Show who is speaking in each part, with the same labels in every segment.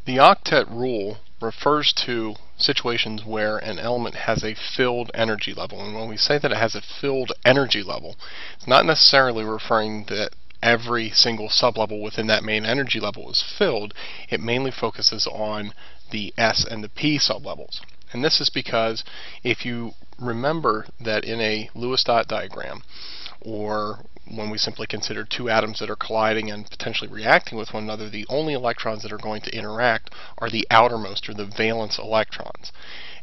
Speaker 1: The octet rule refers to situations where an element has a filled energy level. And when we say that it has a filled energy level, it's not necessarily referring that every single sublevel within that main energy level is filled. It mainly focuses on the S and the P sublevels. And this is because if you remember that in a Lewis dot diagram, or when we simply consider two atoms that are colliding and potentially reacting with one another, the only electrons that are going to interact are the outermost, or the valence electrons.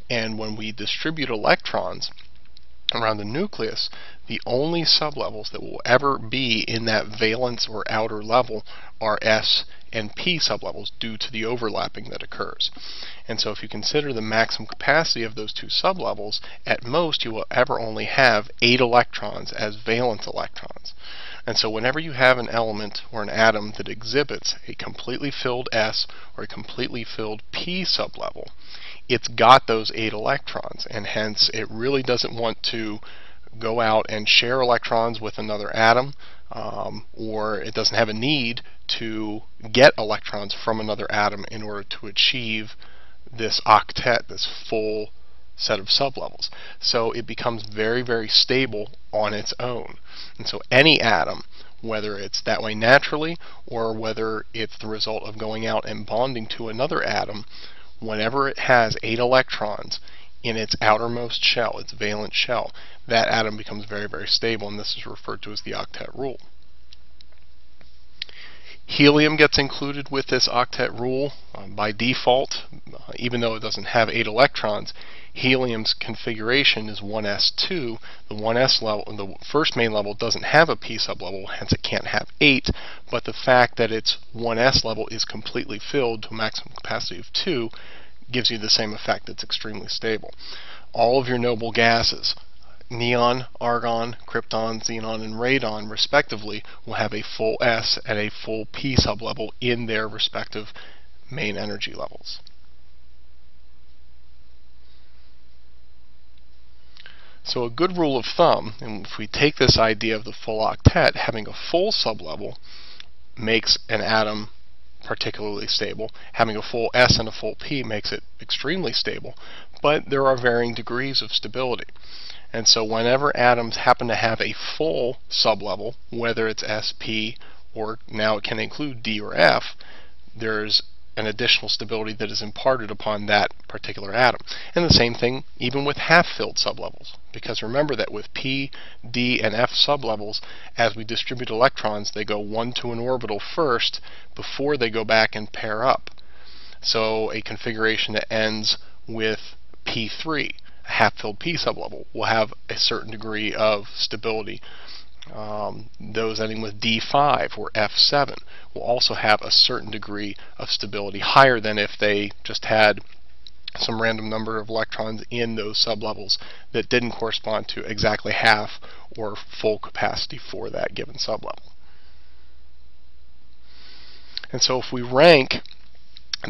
Speaker 1: And when we distribute electrons around the nucleus, the only sublevels that will ever be in that valence or outer level are S and P sublevels due to the overlapping that occurs. And so if you consider the maximum capacity of those two sublevels, at most you will ever only have 8 electrons as valence electrons. And so whenever you have an element or an atom that exhibits a completely filled S or a completely filled P sublevel, it's got those 8 electrons, and hence it really doesn't want to go out and share electrons with another atom, or it doesn't have a need to get electrons from another atom in order to achieve this octet, this full set of sublevels. So it becomes very, very stable on its own. And so any atom, whether it's that way naturally or whether it's the result of going out and bonding to another atom, whenever it has 8 electrons in its outermost shell, its valence shell, that atom becomes very, very stable, and this is referred to as the octet rule. Helium gets included with this octet rule by default. Even though it doesn't have 8 electrons, helium's configuration is 1s2. The 1s level, the first main level, doesn't have a P sublevel, hence it can't have 8, but the fact that its 1s level is completely filled to a maximum capacity of 2 gives you the same effect. It's extremely stable. All of your noble gases, neon, argon, krypton, xenon, and radon, respectively, will have a full S and a full P sublevel in their respective main energy levels. So a good rule of thumb, and if we take this idea of the full octet, having a full sublevel makes an atom particularly stable. Having a full S and a full P makes it extremely stable, but there are varying degrees of stability. And so whenever atoms happen to have a full sublevel, whether it's S, P, or now it can include D or F, there's an additional stability that is imparted upon that particular atom. And the same thing even with half-filled sublevels, because remember that with P, D, and F sublevels, as we distribute electrons, they go one to an orbital first before they go back and pair up. So a configuration that ends with P3, a half-filled P sublevel, will have a certain degree of stability. Those ending with D5 or F7 will also have a certain degree of stability, higher than if they just had some random number of electrons in those sublevels that didn't correspond to exactly half or full capacity for that given sublevel. And so if we rank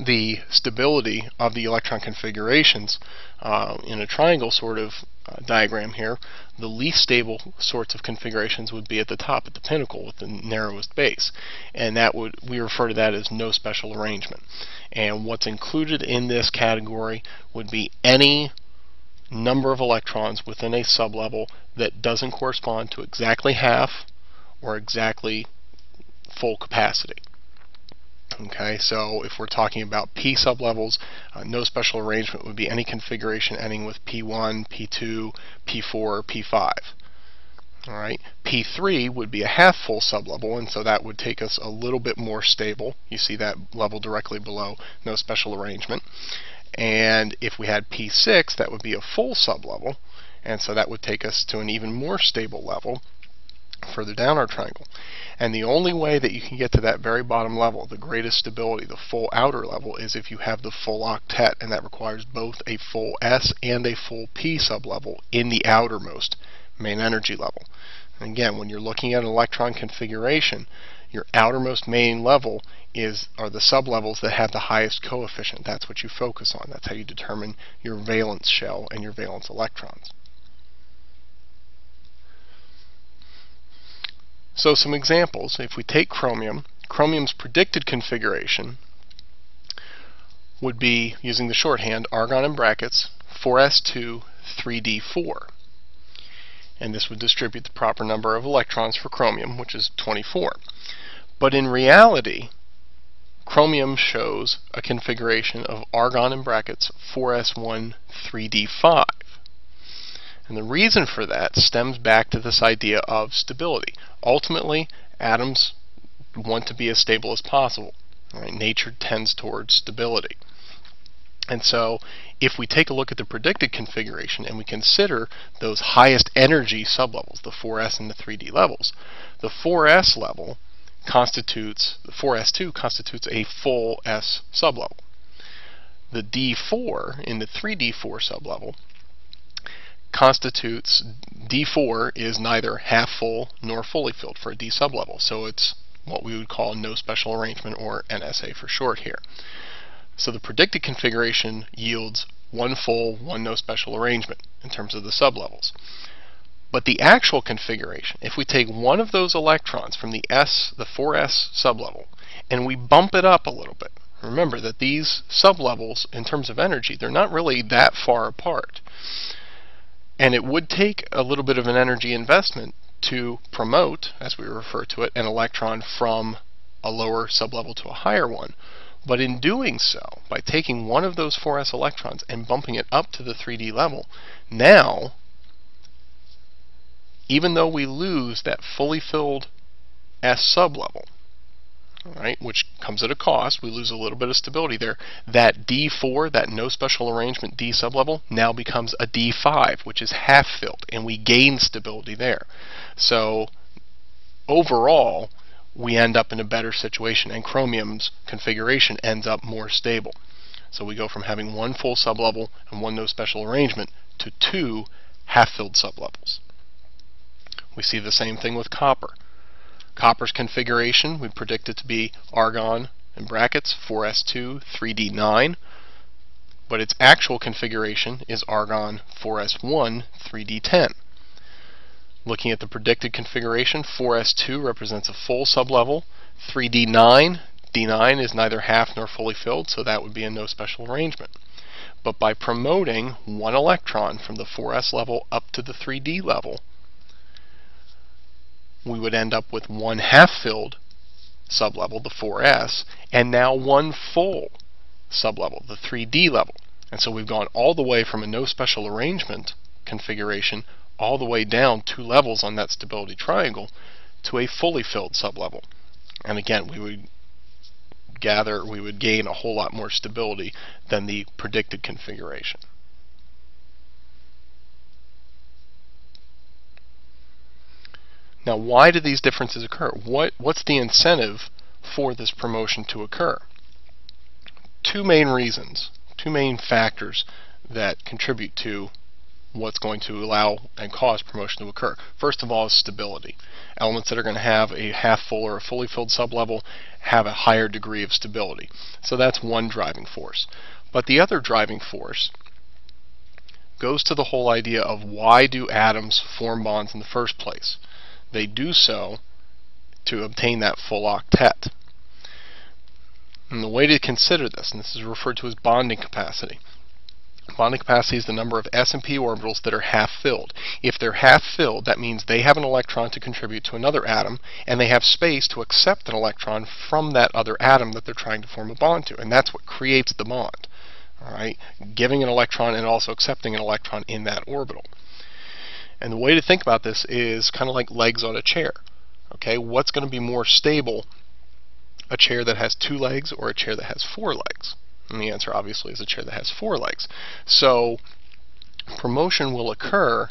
Speaker 1: the stability of the electron configurations in a triangle sort of diagram here, the least stable sorts of configurations would be at the top, at the pinnacle, with the narrowest base, and that would, we refer to that as no special arrangement. And what's included in this category would be any number of electrons within a sublevel that doesn't correspond to exactly half or exactly full capacity. Okay, so if we're talking about P sublevels, no special arrangement would be any configuration ending with P1, P2, P4, or P5. Alright, P3 would be a half-full sublevel, and so that would take us a little bit more stable. You see that level directly below, no special arrangement. And if we had P6, that would be a full sublevel, and so that would take us to an even more stable level further down our triangle. And the only way that you can get to that very bottom level, the greatest stability, the full outer level, is if you have the full octet, and that requires both a full S and a full P sublevel in the outermost main energy level. And again, when you're looking at an electron configuration, your outermost main level are the sublevels that have the highest coefficient. That's what you focus on. That's how you determine your valence shell and your valence electrons. So some examples. If we take chromium, chromium's predicted configuration would be, using the shorthand, argon in brackets 4s2 3d4. And this would distribute the proper number of electrons for chromium, which is 24. But in reality, chromium shows a configuration of argon in brackets 4s1 3d5. And the reason for that stems back to this idea of stability. Ultimately, atoms want to be as stable as possible. Right? Nature tends towards stability. And so, if we take a look at the predicted configuration and we consider those highest energy sublevels, the 4s and the 3d levels, the 4s level constitutes, the 4s2 constitutes a full s sublevel. The d4 in the 3d4 sublevel constitutes, D4 is neither half full nor fully filled for a D sublevel, so it's what we would call no special arrangement, or NSA for short here. So the predicted configuration yields one full, one no special arrangement in terms of the sublevels. But the actual configuration, if we take one of those electrons from the 4s sublevel, and we bump it up a little bit, remember that these sublevels, in terms of energy, they're not really that far apart. And it would take a little bit of an energy investment to promote, as we refer to it, an electron from a lower sublevel to a higher one. But in doing so, by taking one of those 4s electrons and bumping it up to the 3d level, now, even though we lose that fully filled s sublevel, right, which comes at a cost, we lose a little bit of stability there, that D4, that no special arrangement D sublevel, now becomes a D5, which is half filled, and we gain stability there. So overall, we end up in a better situation, and chromium's configuration ends up more stable. So we go from having one full sublevel and one no special arrangement to two half-filled sublevels. We see the same thing with copper. Copper's configuration, we predict it to be argon in brackets 4s2 3d9, but its actual configuration is argon 4s1 3d10. Looking at the predicted configuration, 4s2 represents a full sublevel, 3d9, d9 is neither half nor fully filled, so that would be a no special arrangement. But by promoting one electron from the 4s level up to the 3d level, we would end up with one half-filled sublevel, the 4s, and now one full sublevel, the 3d level. And so we've gone all the way from a no special arrangement configuration all the way down 2 levels on that stability triangle to a fully filled sublevel. And again, we would gain a whole lot more stability than the predicted configuration. Now, why do these differences occur? What's the incentive for this promotion to occur? Two main reasons, two main factors that contribute to what's going to allow and cause promotion to occur. First of all is stability. Elements that are going to have a half full or a fully filled sublevel have a higher degree of stability. So that's one driving force. But the other driving force goes to the whole idea of why do atoms form bonds in the first place? They do so to obtain that full octet. And the way to consider this, and this is referred to as bonding capacity. Bonding capacity is the number of s and p orbitals that are half filled. If they're half filled, that means they have an electron to contribute to another atom, and they have space to accept an electron from that other atom that they're trying to form a bond to. And that's what creates the bond. All right? Giving an electron and also accepting an electron in that orbital. And the way to think about this is kind of like legs on a chair. Okay, what's going to be more stable, a chair that has 2 legs or a chair that has 4 legs? And the answer obviously is a chair that has 4 legs. So promotion will occur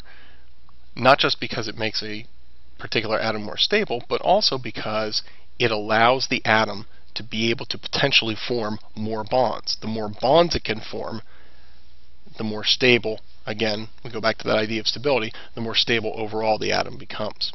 Speaker 1: not just because it makes a particular atom more stable, but also because it allows the atom to be able to potentially form more bonds. The more bonds it can form, the more stable, again, we go back to that idea of stability, the more stable overall the atom becomes.